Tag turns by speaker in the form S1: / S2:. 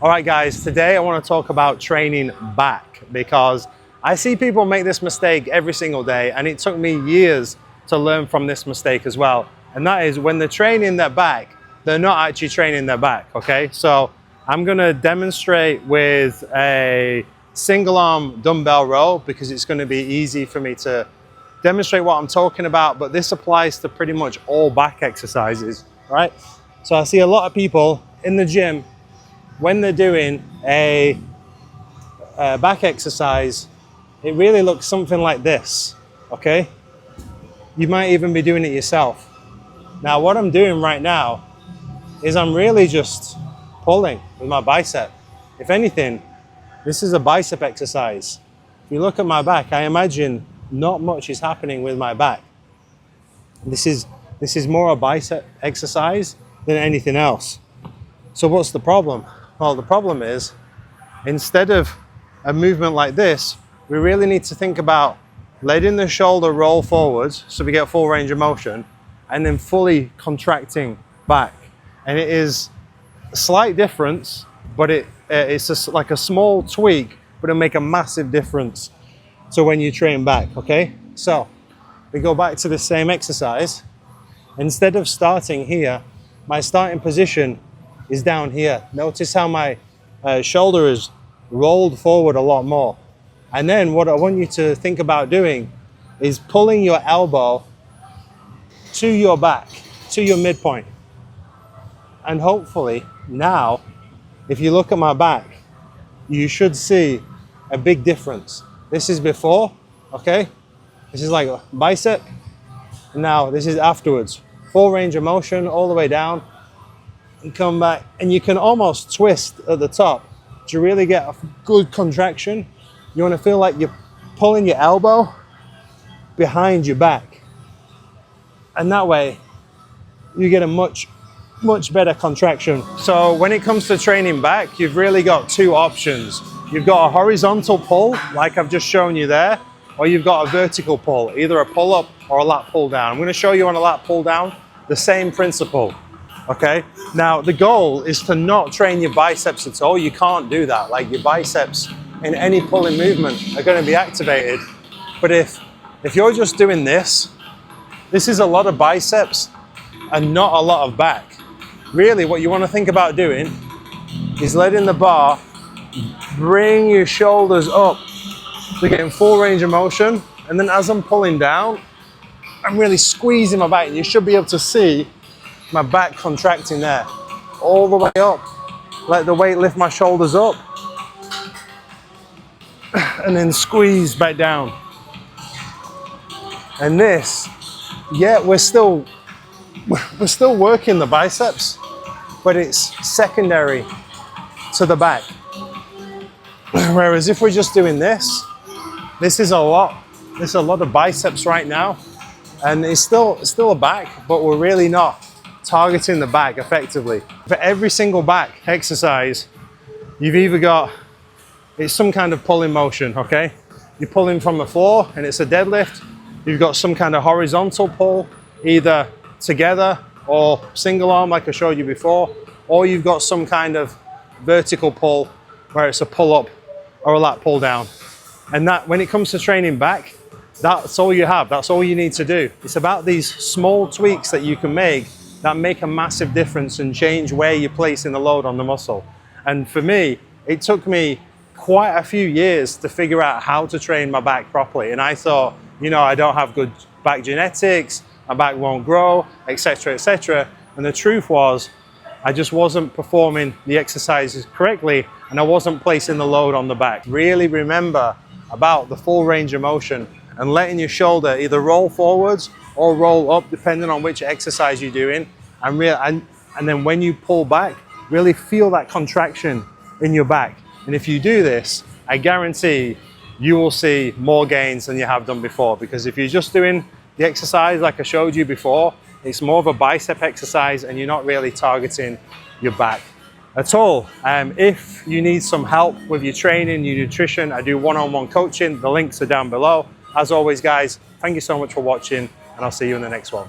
S1: All right, guys, today I want to talk about training back because I see people make this mistake every single day, and it took me years to learn from this mistake as well. And that is when they're training their back, they're not actually training their back, okay? So I'm going to demonstrate with a single arm dumbbell row because it's going to be easy for me to demonstrate what I'm talking about, but this applies to pretty much all back exercises, right? So I see a lot of people in the gym when they're doing a back exercise, it really looks something like this, okay? You might even be doing it yourself. Now, what I'm doing right now is I'm really just pulling with my bicep. If anything, this is a bicep exercise. If you look at my back, I imagine not much is happening with my back. This is more a bicep exercise than anything else. So what's the problem? Well, the problem is, instead of a movement like this, we really need to think about letting the shoulder roll forwards so we get full range of motion, and then fully contracting back. And it is a slight difference, but it's just like a small tweak, but it'll make a massive difference to when you train back, okay? So we go back to the same exercise. Instead of starting here, my starting position is down here. Notice how my shoulder is rolled forward a lot more. And then what I want you to think about doing is pulling your elbow to your back, to your midpoint. And hopefully now, if you look at my back, you should see a big difference. This is before, okay? This is like a bicep. Now this is afterwards. Full range of motion all the way down and come back. And you can almost twist at the top to really get a good contraction. You want to feel like you're pulling your elbow behind your back. And that way you get a much better contraction. So when it comes to training back, you've really got two options. You've got a horizontal pull, like I've just shown you there, or you've got a vertical pull, either a pull up or a lat pull down. I'm going to show you on a lat pull down, the same principle, okay? Now, the goal is to not train your biceps at all. You can't do that. Like, your biceps in any pulling movement are going to be activated. But if you're just doing this is a lot of biceps and not a lot of back. Really, what you want to think about doing is letting the bar bring your shoulders up to get full range of motion. And then as I'm pulling down, I'm really squeezing my back. You should be able to see my back contracting there. All the way up. Let the weight lift my shoulders up. And then squeeze back down. And this, yeah, we're still working the biceps, but it's secondary to the back. Whereas if we're just doing this is a lot. There's a lot of biceps right now, and it's still a back, but we're really not targeting the back effectively. For every single back exercise, you've either got, it's some kind of pulling motion, okay? You're pulling from the floor and it's a deadlift. You've got some kind of horizontal pull, either together or single arm like I showed you before, or you've got some kind of vertical pull where it's a pull up or a lat pull down. And that, when it comes to training back, that's all you have. That's all you need to do. It's about these small tweaks that you can make that make a massive difference and change where you're placing the load on the muscle. And for me, it took me quite a few years to figure out how to train my back properly. And I thought, you know, I don't have good back genetics, my back won't grow, etc., etc. And the truth was, I just wasn't performing the exercises correctly, and I wasn't placing the load on the back. Really remember about the full range of motion and letting your shoulder either roll forwards or roll up, depending on which exercise you're doing. And then when you pull back, really feel that contraction in your back. And if you do this, I guarantee you will see more gains than you have done before. Because if you're just doing the exercise like I showed you before, it's more of a bicep exercise and you're not really targeting your back at all. If you need some help with your training, your nutrition, I do one-on-one coaching. The links are down below. As always, guys, thank you so much for watching, and I'll see you in the next one.